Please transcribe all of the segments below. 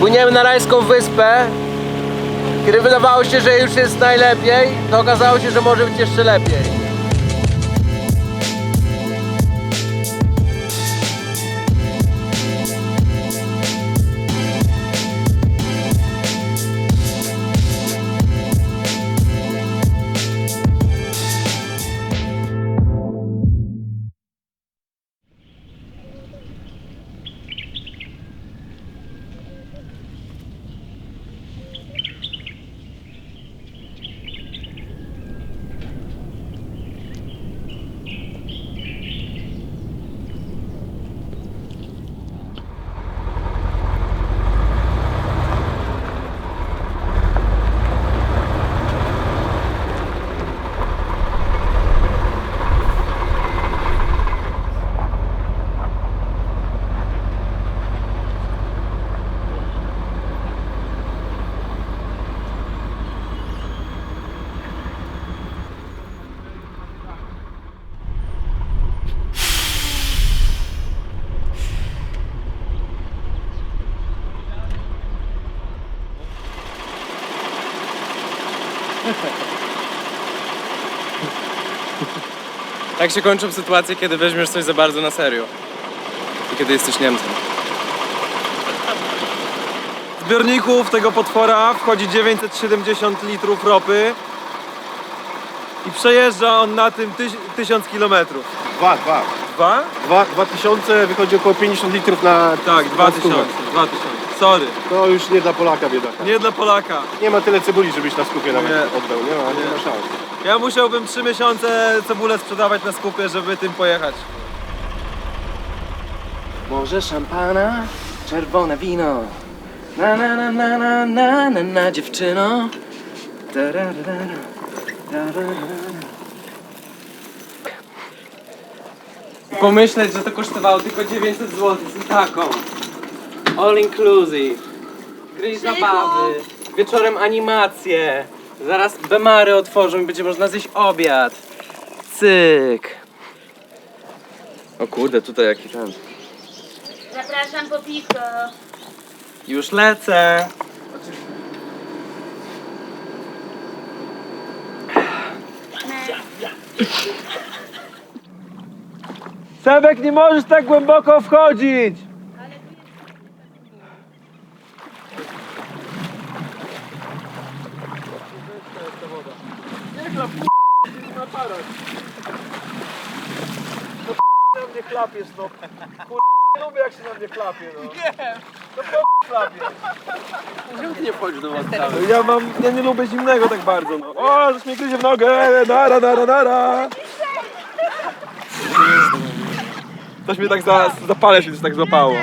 Płyniemy na rajską wyspę. Kiedy wydawało się, że już jest najlepiej, to okazało się, że może być jeszcze lepiej. Tak się kończą sytuacje, kiedy weźmiesz coś za bardzo na serio. I kiedy jesteś Niemcem. Z zbiorników tego potwora wchodzi 970 litrów ropy i przejeżdża on na tym 1000 kilometrów. Dwa? 2? 2000, wychodzi około 50 litrów na... Tak, 2000. Sorry, To już nie dla Polaka, biedaka. nie dla Polaka. Nie ma tyle cebuli, żebyś na skupie nawet Nie. oddał, nie ma szans. Ja musiałbym 3 miesiące cebulę sprzedawać na skupie, żeby tym pojechać. Może szampana, czerwone wino. Na na na na na na na na dziewczyno. Tararara, tararara. Pomyśleć, że to kosztowało tylko 900 zł z taką. All inclusive. Gry i zabawy. Wieczorem animacje. Zaraz Bemary otworzą i będzie można zjeść obiad. Cyk. O kurde, tutaj jaki ten. Zapraszam po piwko. Już lecę. Sebek, nie możesz tak głęboko wchodzić! Na mnie klapiesz, no. Nie lubię, jak się na mnie klapie, no. Nie! No klapie. Nie wchodź do was Ja nie lubię zimnego tak bardzo, no. O, żeś mnie gryzie w nogę! Nara! Coś mnie tak za palec się tak złapało.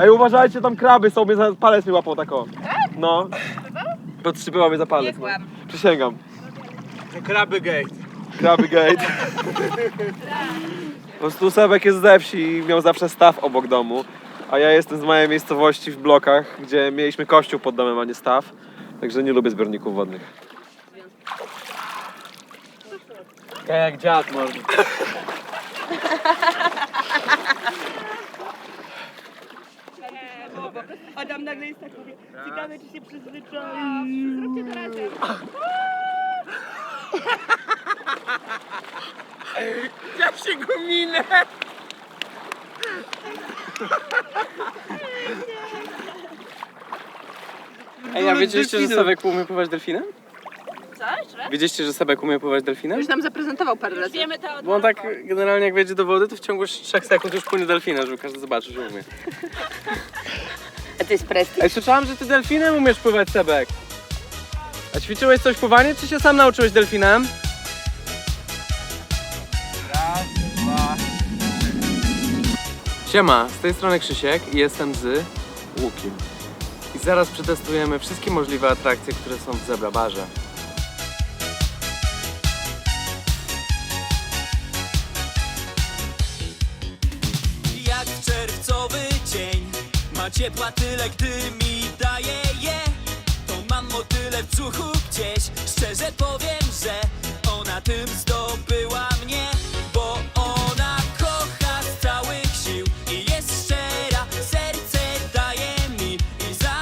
Ej, uważajcie, tam kraby są, mnie za palec mi łapał tak o. No. Podszczypyła mnie za palec. No. Przysięgam. Kraby gate. Kraby gate. Po prostu Sebek jest ze wsi i miał zawsze staw obok domu. A ja jestem z mojej miejscowości w Blokach, gdzie mieliśmy kościół pod domem, a nie staw. Także nie lubię zbiorników wodnych. Jak dziad może. Adam nagle jest tak, mówię, ciekawe czy się przyzwyczai. Zróbcie to razem. Jak się go minę! Ej, a wiedzieliście, że Sebek umie pływać delfinem? Co? Jeszcze raz? Wiedzieliście, że Sebek umie pływać delfinem? Już nam zaprezentował parę razy. Wiemy to od Bo on tak generalnie jak wejdzie do wody, to w ciągu 3 sekund już płynie delfinem, żeby każdy zobaczył, że umie. A to jest prestiż? Ej, słyszałem, że ty delfinem umiesz pływać, Sebek. A ćwiczyłeś coś pływanie, czy się sam nauczyłeś delfinem? Siema, z tej strony Krzysiek i jestem z Łukiem. I zaraz przetestujemy wszystkie możliwe atrakcje, które są w Zebra Barze. Jak w czerwcowy dzień ma ciepła tyle, gdy mi daje je. To mam motyle w brzuchu gdzieś. Szczerze powiem, że ona tym zdobyła mnie, bo ona kocha z całych sił i jest szczera, serce daje mi i za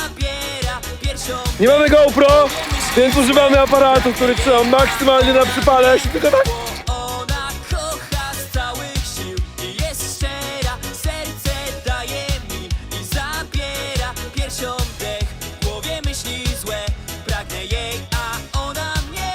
Nie mamy GoPro, więc używamy aparatu, który trzyma maksymalnie na przypale, jeśli tylko tak. Ona kocha z całych sił i jest szczera, serce daje mi i zabiera piersią dech, w głowie myśli złe, pragnę jej, a ona mnie.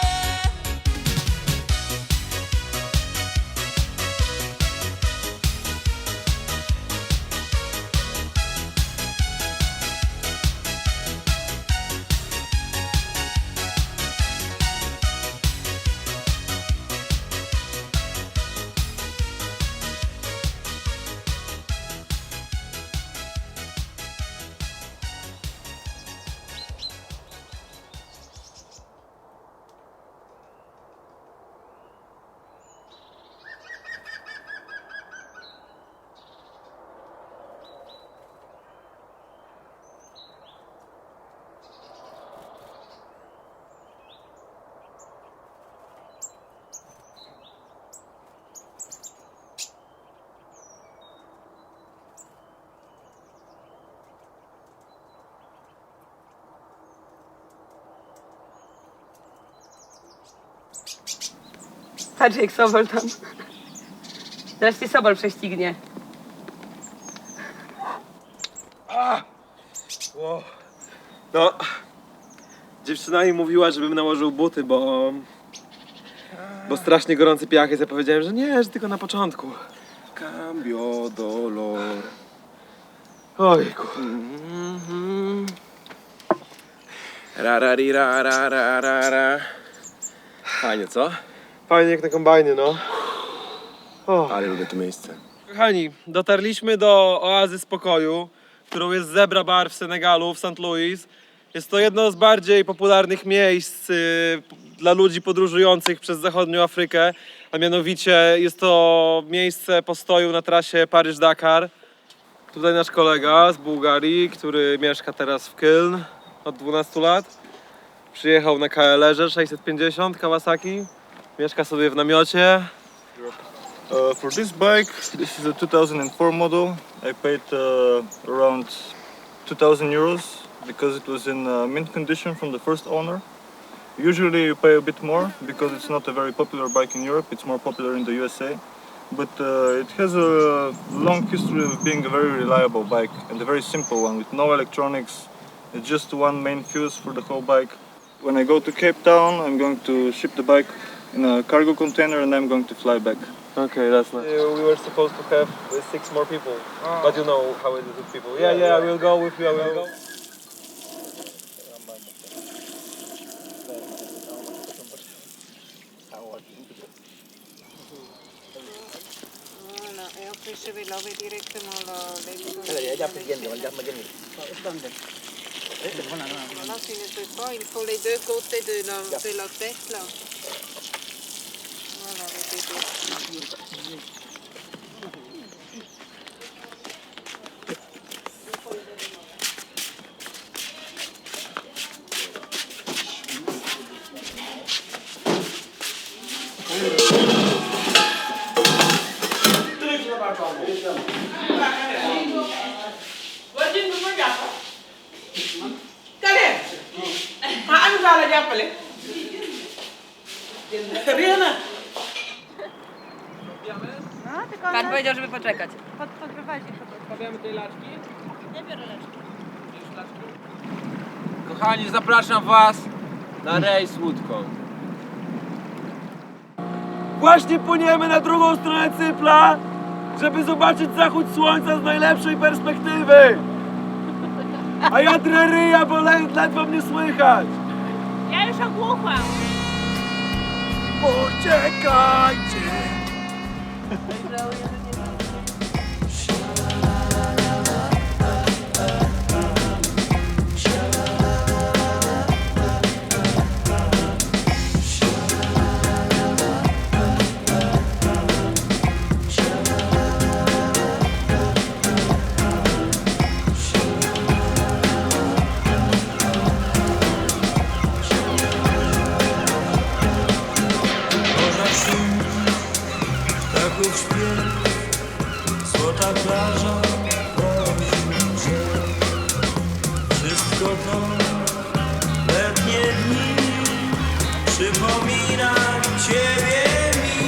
Patrz jak Sobol tam. Zaraz cię Sobol prześcignie. No, dziewczyna mi mówiła, żebym nałożył buty, bo strasznie gorący piach jest. Ja powiedziałem, że nie, że tylko na początku. Cambio dolor. Ojku. Ra. Fajnie, co? Fajnie jak na kombajnie, no. O. Ale lubię to miejsce. Kochani, dotarliśmy do oazy spokoju, którą jest Zebra Bar w Senegalu, w St. Louis. Jest to jedno z bardziej popularnych miejsc dla ludzi podróżujących przez zachodnią Afrykę, a mianowicie jest to miejsce postoju na trasie Paryż-Dakar. Tutaj nasz kolega z Bułgarii, który mieszka teraz w Köln od 12 lat. Przyjechał na KLR-ze 650 Kawasaki. Mieszka sobie w namiocie. For this bike, this is a 2004 model. I paid around 2,000 euros because it was in mint condition from the first owner. Usually you pay a bit more because it's not a very popular bike in Europe, it's more popular in the USA. But it has a long history of being a very reliable bike and a very simple one with no electronics. It's just one main fuse for the whole bike. When I go to Cape Town, I'm going to ship the bike in a cargo container and I'm going to fly back. Okay, that's nice. We were supposed to have 6 more people, but you know how it is with people. Yeah, I will go with you, I will go. Voilà, et après je vais laver directement les Voilà, tu ne peux pas, il faut les deux côtés de la tête là. Voilà, les deux. Pan powiedział, żeby poczekać. Stawiamy tej laczki? Nie biorę laczki. Kochani, zapraszam was na rejs łódką. Właśnie płyniemy na drugą stronę Cypla, żeby zobaczyć zachód słońca z najlepszej perspektywy. A ja drę ryja, bo ledwo mnie słychać. Ja już ogłuchłam. Poczekajcie! Złota plaża, wszystko to Przypomina ciebie mi.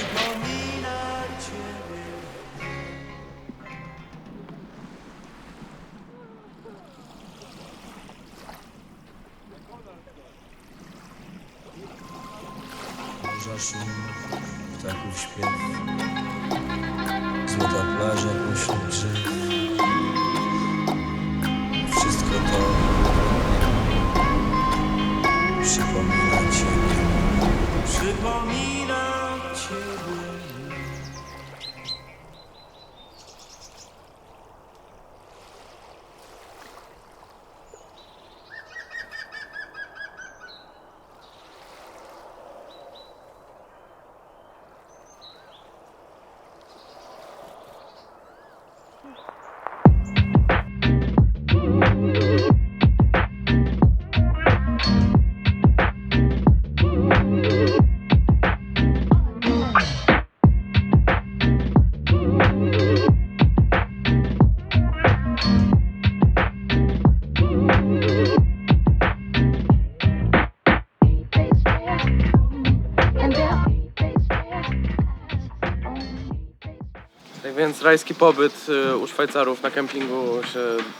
Przypomina ciebie. Burza, szum, ptaków śpiew, złota plaża pośród drzew. Wszystko to przypomina ciebie. Przypomina ciebie. Tak więc rajski pobyt u Szwajcarów na kempingu się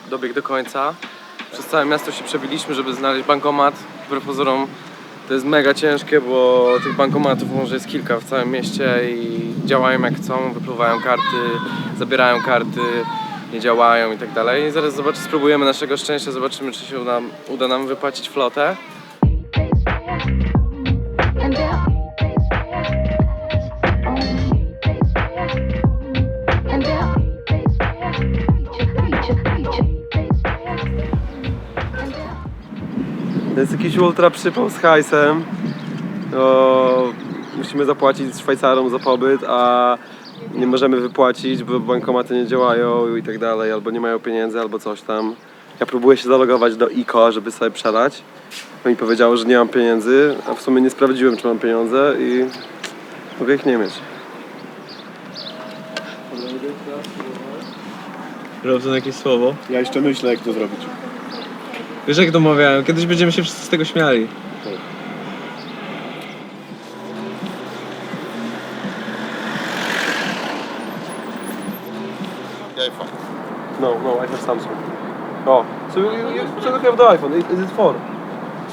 dobiegł do końca. Przez całe miasto się przebiliśmy, żeby znaleźć bankomat. Wbrew pozorom to jest mega ciężkie, bo tych bankomatów może jest kilka w całym mieście i działają jak chcą, wypluwają karty, zabierają karty, nie działają i tak dalej. I zaraz spróbujemy naszego szczęścia, zobaczymy, czy się uda nam wypłacić flotę. To jest jakiś ultra przypał z hajsem. Musimy zapłacić Szwajcarom za pobyt, a nie możemy wypłacić, bo bankomaty nie działają i tak dalej, albo nie mają pieniędzy, albo coś tam. Ja próbuję się zalogować do ICO, żeby sobie przelać. Oni powiedziało, że nie mam pieniędzy, a w sumie nie sprawdziłem, czy mam pieniądze i mogę ich nie mieć. Robson, jakieś słowo? Ja jeszcze myślę, jak to zrobić. Wiesz, jak to mawiałem? Kiedyś będziemy się wszyscy z tego śmiali. iPhone. No, I have Samsung. Oh, so you have the iPhone. Is it for?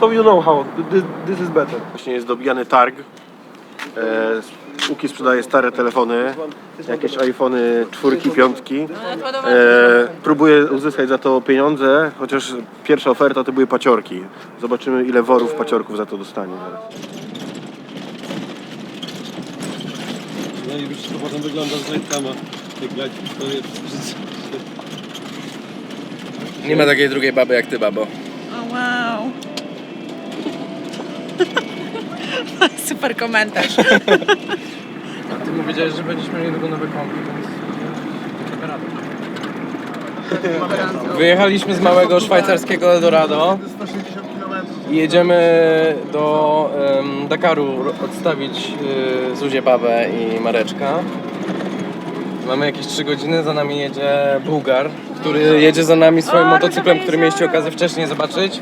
So you know how this is better. Właśnie jest dobijany targ. Łuki sprzedaje stare telefony, jakieś iPhony 4, 5. Próbuję uzyskać za to pieniądze, chociaż pierwsza oferta to były paciorki. Zobaczymy, ile worów paciorków za to dostanie zaraz. No i wiesz, to potem wygląda z rajtkama. Jak leci, to jest... Nie ma takiej drugiej baby jak ty, babo. O wow. Super komentarz. A ty mu wiedziałeś, że będziesz mieli niedługo nowe kombi, więc... Wyjechaliśmy z małego szwajcarskiego Eldorado i jedziemy do Dakaru odstawić Zuzię, babę i Mareczka. Mamy jakieś 3 godziny, za nami jedzie Bułgar, który jedzie za nami swoim motocyklem, który mieliście okazję wcześniej zobaczyć.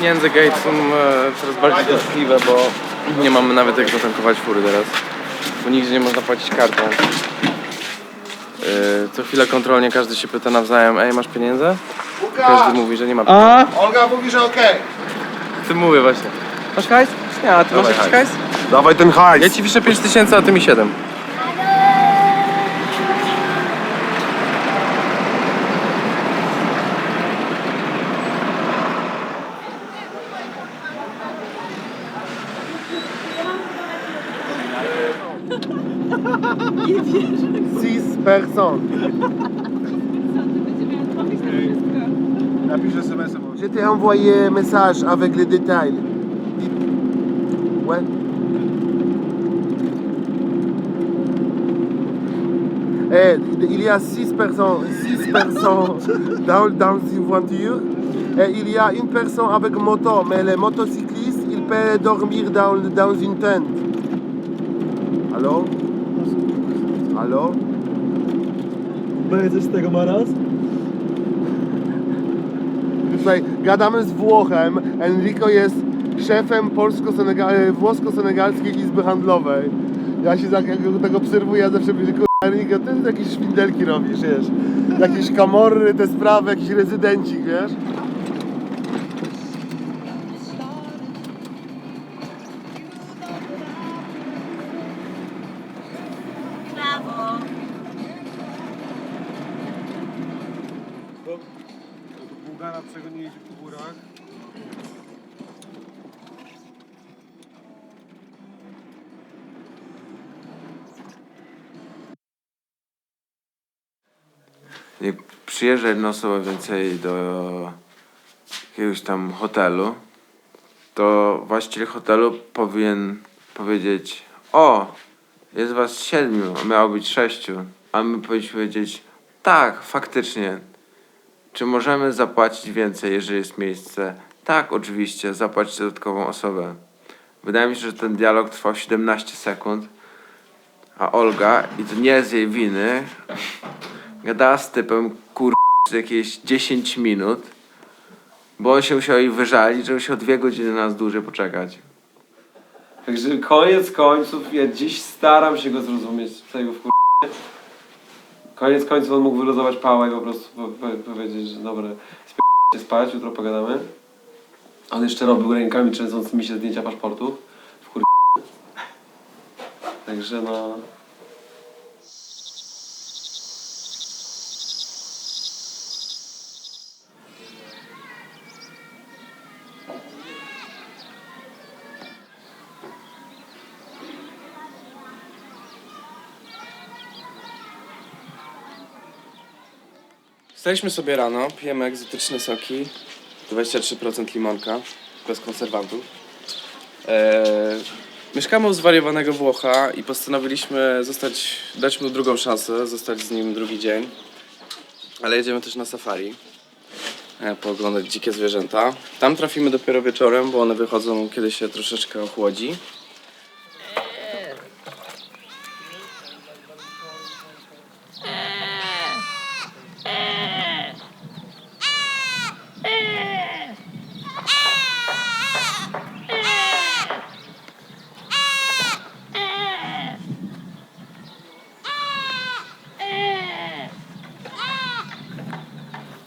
Pieniądze Gate są coraz bardziej dotkliwe, bo nie mamy nawet jak zatankować fury teraz, bo nigdzie nie można płacić kartą. Co chwilę kontrolnie każdy się pyta nawzajem: ej, masz pieniądze? Każdy mówi, że nie ma pieniędzy. Olga mówi, że okej. Ty mówię właśnie. Masz hajs? Nie, a ty masz jakiś hajs? Dawaj ten hajs. Ja ci piszę 5000, a ty mi 7. Six personnes. Napisz SMS-em. Je t'ai envoyé un message avec les détails. Ouais. Il y a 6 personnes dans une voiture. Et il y a une personne avec moto, mais les motocyclistes, ils peuvent dormir dans une tente. Allô? Allô? Będzie z tego maraz? Słuchaj, gadamy z Włochem. Enrico jest szefem włosko-senegalskiej izby handlowej. Ja się tak tego obserwuję, ja zawsze mówię, kurwa, Enrico, ty jakieś szwindelki robisz, wiesz? Jakieś kamorry, te sprawy, jakiś rezydencik, wiesz? Brawo. Bułgara przegoniliśmy po górach. Jak przyjeżdża jedna osoba więcej do jakiegoś tam hotelu, to właściciel hotelu powinien powiedzieć: o, jest was 7, a miało być 6. A my powinniśmy powiedzieć: tak, faktycznie. Czy możemy zapłacić więcej, jeżeli jest miejsce? Tak, oczywiście, zapłacić dodatkową osobę. Wydaje mi się, że ten dialog trwał 17 sekund, a Olga, i to nie z jej winy, gadała z typem jakieś 10 minut, bo on się musiał jej wyżalić, że musiał 2 godziny nas dłużej poczekać. Także koniec końców, ja dziś staram się go zrozumieć, tego Koniec końców on mógł wyluzować pałę i po prostu powiedzieć, że dobra, się spać, jutro pogadamy. On jeszcze robił rękami trzęsącymi się zdjęcia paszportów. Także no... Wstaliśmy sobie rano, pijemy egzotyczne soki, 23% limonka, bez konserwantów. Mieszkamy u zwariowanego Włocha i postanowiliśmy dać mu drugą szansę, zostać z nim drugi dzień. Ale jedziemy też na safari, pooglądać dzikie zwierzęta. Tam trafimy dopiero wieczorem, bo one wychodzą, kiedy się troszeczkę ochłodzi.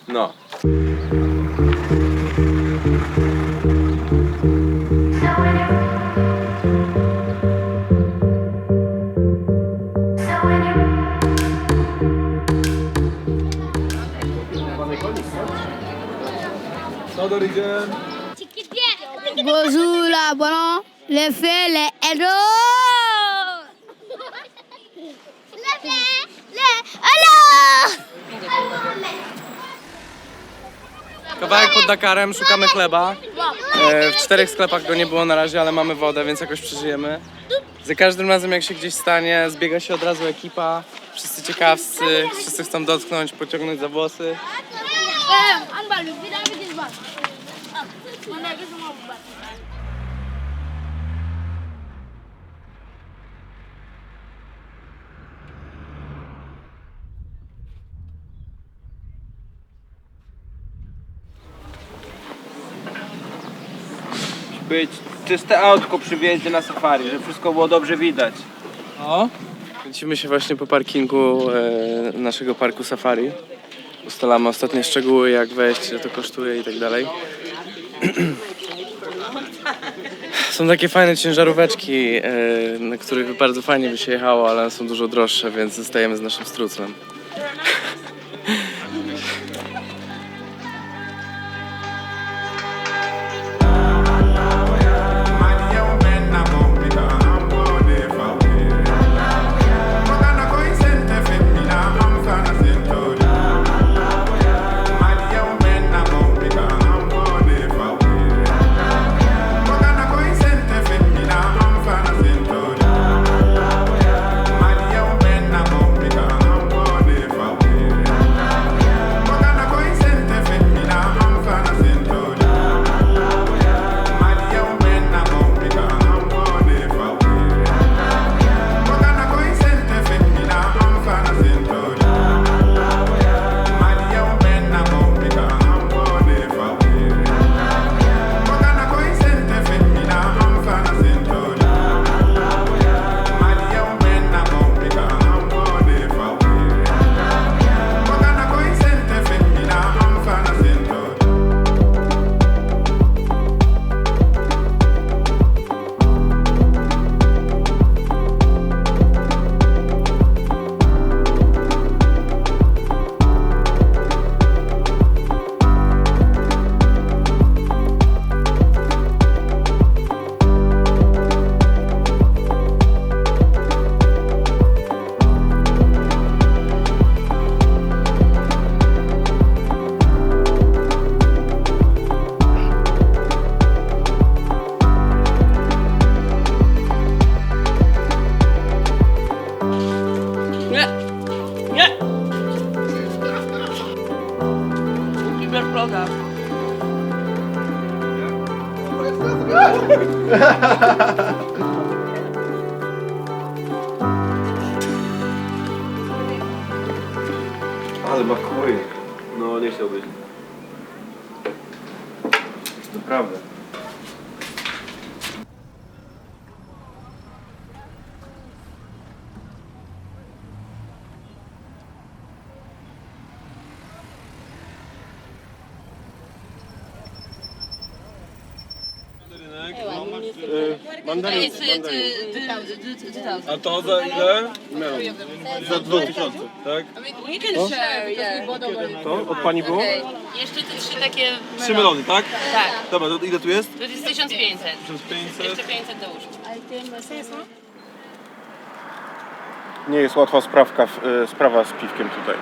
No. Bonjour la bonne, les faits, les héros. Kawałek pod Dakarem, szukamy chleba. W 4 sklepach go nie było na razie, ale mamy wodę, więc jakoś przeżyjemy. Za każdym razem jak się gdzieś stanie, zbiega się od razu ekipa. Wszyscy ciekawscy, wszyscy chcą dotknąć, pociągnąć za włosy. Być czyste autko przy wjeździe na safari, żeby wszystko było dobrze widać. O, kręcimy się właśnie po parkingu naszego parku safari. Ustalamy ostatnie szczegóły, jak wejść, ile to kosztuje i tak dalej. Są takie fajne ciężaróweczki, na których bardzo fajnie by się jechało, ale są dużo droższe, więc zostajemy z naszym strucem. Kiberploda. Ale ma kły. No, nie chciałbyś. Naprawdę. Mandaryn. A to za ile? Za 2000, tak? We can share, yeah. To od pani było? Jeszcze te 3 takie 3 melony, tak? Tak. Dobra, to ile tu jest? To jest 1500. 1500. Jeszcze 500 do łóżka. Nie jest łatwa sprawa z piwkiem tutaj.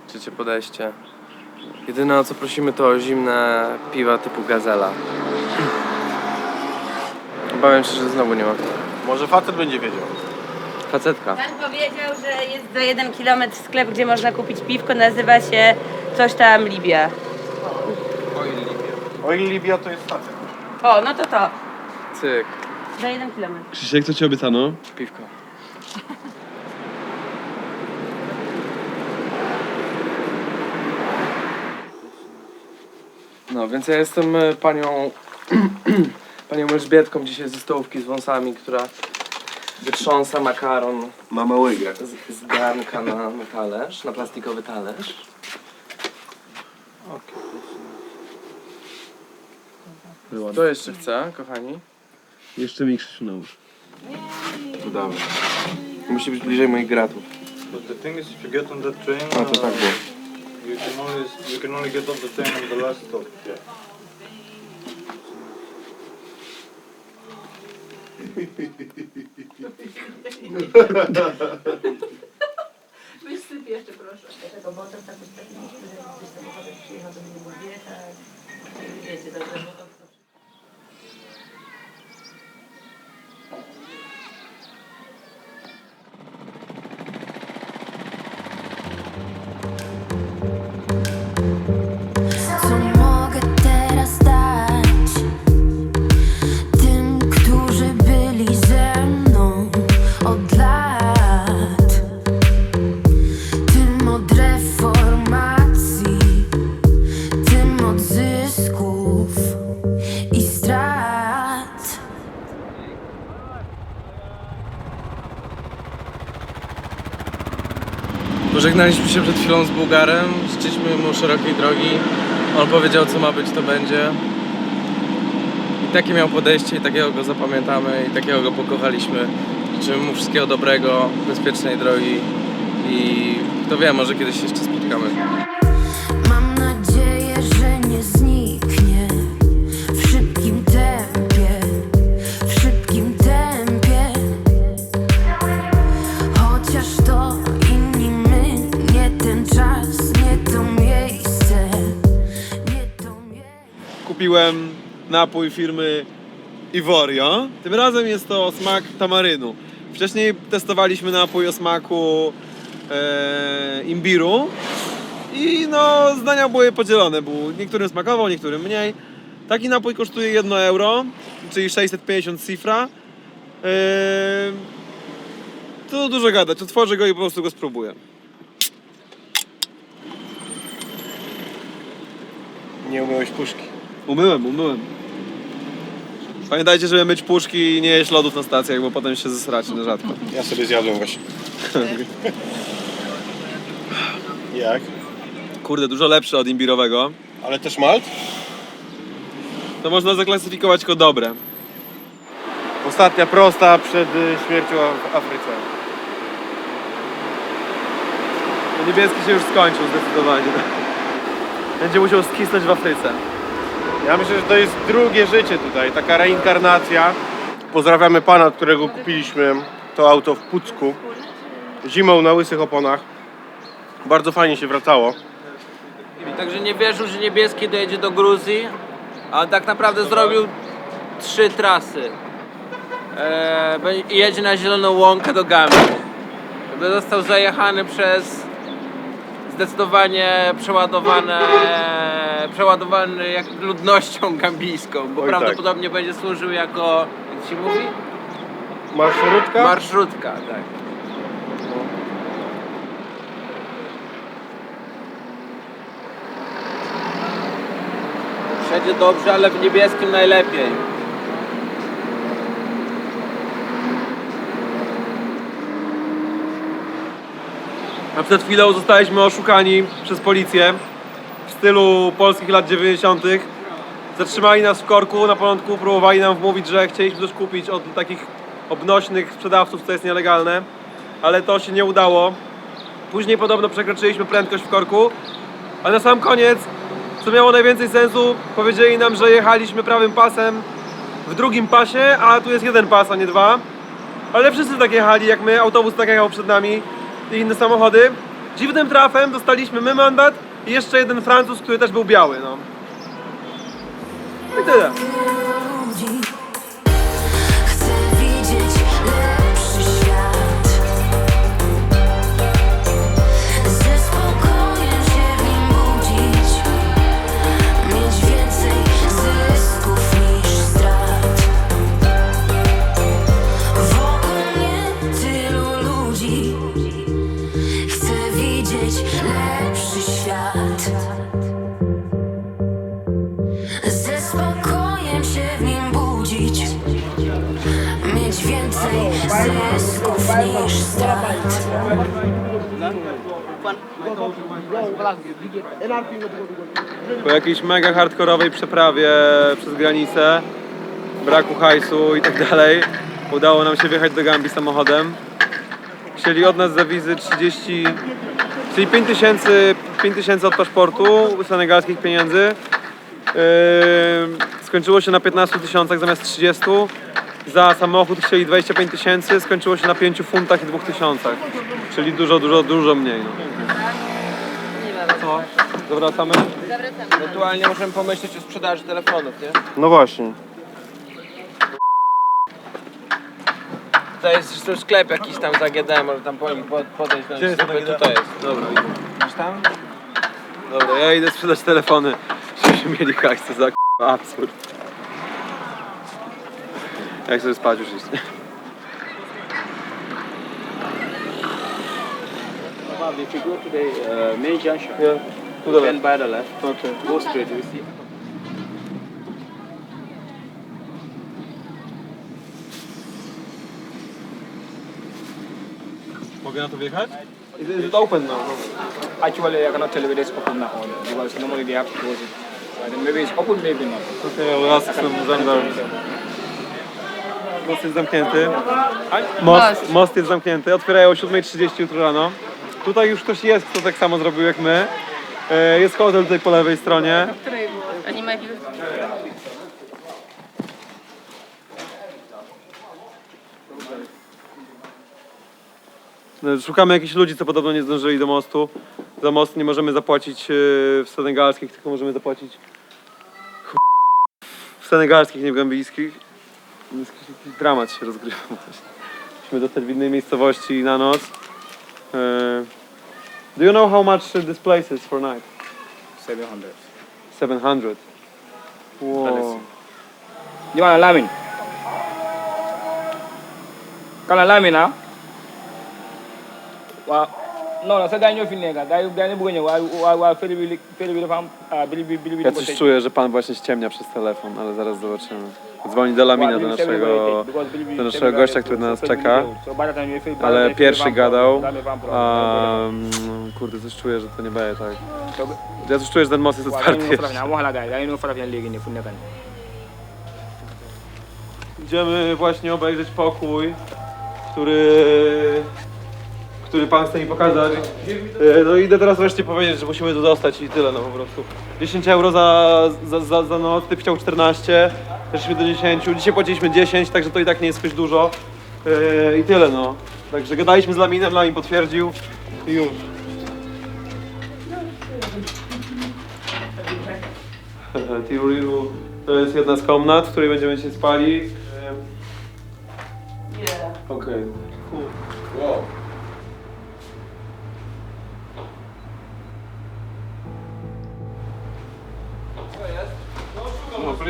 Trzecie podejście. Jedyne o co prosimy to zimne piwa typu Gazela. Obawiam się, że znowu nie ma. Może facet będzie wiedział. Facetka. Pan powiedział, że jest za 1 kilometr sklep, gdzie można kupić piwko, nazywa się coś tam Libia. Oil Libia to jest facet. O, no to. Cyk. Za 1 kilometr. Krzysiek, co ci obiecano? Piwko. No, więc ja jestem panią Elżbietką dzisiaj ze stołówki z wąsami, która wytrząsa makaron Mama łygę. z garnka na talerz, na plastikowy talerz. Kto jeszcze chce, kochani? Jeszcze mi Krzysiu nałóż. To damy. Musi być bliżej moich gratów. But the thing is, if you get on that train, A to tak było. you can only get off the train on the last stop. Yeah. Wysyp jeszcze proszę. Tego, bo to tak jest taki miejsce, że ktoś samochodem przyjechał do mnie i mówi, tak, wiecie, dobrze, bo to... Co mogę teraz dać tym, którzy byli ze mną od lat, tym od reformacji, tym od zysków i strat. Pożegnaliśmy się przed chwilą z Bułgarem, życzyliśmy mu szerokiej drogi. On powiedział, co ma być, to będzie. I takie miał podejście, i takiego go zapamiętamy, i takiego go pokochaliśmy. Życzymy mu wszystkiego dobrego, bezpiecznej drogi i kto wie, może kiedyś się jeszcze spotkamy. Mam nadzieję, że nie zniknie w szybkim tempie, w szybkim tempie. Chociaż to inni my, nie ten czas, nie to miejsce, nie to miejsce. Kupiłem napój firmy Ivorio. Tym razem jest to smak tamarynu. Wcześniej testowaliśmy napój o smaku imbiru i no zdania były podzielone, bo niektórym smakował, niektórym mniej. Taki napój kosztuje 1 euro, czyli 650 cifra. To dużo gadać, otworzę go i po prostu go spróbuję. Nie umyłeś puszki. Umyłem. Pamiętajcie, żeby myć puszki i nie jeść lodów na stacjach, bo potem się zesracie na rzadko. Ja sobie zjadłem właśnie. Jak? Kurde, dużo lepszy od imbirowego. Ale też malt? To można zaklasyfikować jako dobre. Ostatnia prosta przed śmiercią w Afryce. To niebieski się już skończył zdecydowanie. Będzie musiał skisnąć w Afryce. Ja myślę, że to jest drugie życie tutaj, taka reinkarnacja. Pozdrawiamy pana, od którego kupiliśmy to auto w Pucku. Zimą na łysych oponach. Bardzo fajnie się wracało. Także nie wierzył, że niebieski dojedzie do Gruzji, a on tak naprawdę zrobił 3 trasy. I jedzie na Zieloną Łąkę do Gambii. by został zajechany przez zdecydowanie przeładowany jak ludnością gambijską, bo Oj, prawdopodobnie będzie służył jako, jak się mówi? Marszrutka? Marszrutka, tak. Wszędzie dobrze, ale w niebieskim najlepiej. A przed chwilą zostaliśmy oszukani przez policję w stylu polskich lat 90. Zatrzymali nas w korku, na początku próbowali nam wmówić, że chcieliśmy coś kupić od takich obnośnych sprzedawców, co jest nielegalne, ale to się nie udało. Później podobno przekroczyliśmy prędkość w korku, a na sam koniec, co miało najwięcej sensu, powiedzieli nam, że jechaliśmy prawym pasem w drugim pasie, a tu jest jeden pas, a nie dwa. Ale wszyscy tak jechali jak my, autobus tak jechał przed nami i inne samochody. Dziwnym trafem dostaliśmy my mandat i jeszcze jeden Francuz, który też był biały, no. I tyle. Chcę widzieć lepszy świat. Ze spokojem się w nim budzić. Mieć więcej zysków niż strat. Wokół mnie tylu ludzi. Chcę widzieć lepszy świat. Ze spokojem się w nim budzić. Mieć więcej zysków niż strat. Po jakiejś mega hardkorowej przeprawie przez granicę, braku hajsu i tak dalej, udało nam się wjechać do Gambii samochodem. Chcieli od nas za wizy 30, czyli 5 tysięcy od paszportu, senegalskich pieniędzy. Skończyło się na 15 tysiącach zamiast 30. Za samochód chcieli 25 tysięcy, skończyło się na 5 funtach i 2 tysiącach. Czyli dużo mniej. No. Co? Zawracamy? Ewentualnie możemy pomyśleć o sprzedaży telefonów, nie? No właśnie. To jest zresztą sklep jakiś tam za GD, może tam podejść do Gdzie jest niego. GD? Tutaj jest. Dobra. Widzisz tam? Dobra, ja idę sprzedać telefony. Żebyśmy mieli hajsy za absurd. Jak chcesz spać już iść? If you go to the main junction, To the then by the left, Okay. go straight, you see. Mogę na to wjechać? Is it open now? Actually, I cannot tell you whether it's open now or not, because normally they have to close it. Then maybe it's open, maybe not. Okay, I'll ask some gendarmes. Most jest zamknięty. Most jest zamknięty. Otwierają o 7:30 jutro rano. Tutaj już ktoś jest, kto tak samo zrobił jak my. Jest hotel tutaj po lewej stronie. Której było? A nie ma jakiegoś... Szukamy jakichś ludzi, co podobno nie zdążyli do mostu. Za most nie możemy zapłacić w senegalskich, tylko możemy zapłacić w senegalskich, nie w gambijskich. Jakiś dramat się rozgrywa. Musimy dostać w innej miejscowości na noc. Do you know how much this place is for night? 700. 700. Wow. You want a lamin? Kan a lamin, ah? Waaw non sa gars ñoo fi nekk gars yi bëgg a ñëw waa fële bi dafa am bili Ja coś czuję, że pan właśnie ściemnia przez telefon, ale zaraz zobaczymy. Dzwoni do Lamina, do naszego gościa, który na nas czeka. Ale pierwszy gadał. Kurde, coś czuję, że to nie będzie tak. Ja coś czuję, że ten most jest otwarty jeszcze. Idziemy właśnie obejrzeć pokój, który pan chce mi pokazać. No idę teraz wreszcie powiedzieć, że musimy tu dostać i tyle, no po prostu. 10 euro za noc, typ chciał 14, przeszliśmy do 10, dzisiaj płaciliśmy 10, także to i tak nie jest zbyt dużo. I tyle, no. Także gadaliśmy z Laminem, Lamin potwierdził i już. Tiruriru to jest jedna z komnat, w której będziemy dzisiaj spali. Okej. Wow.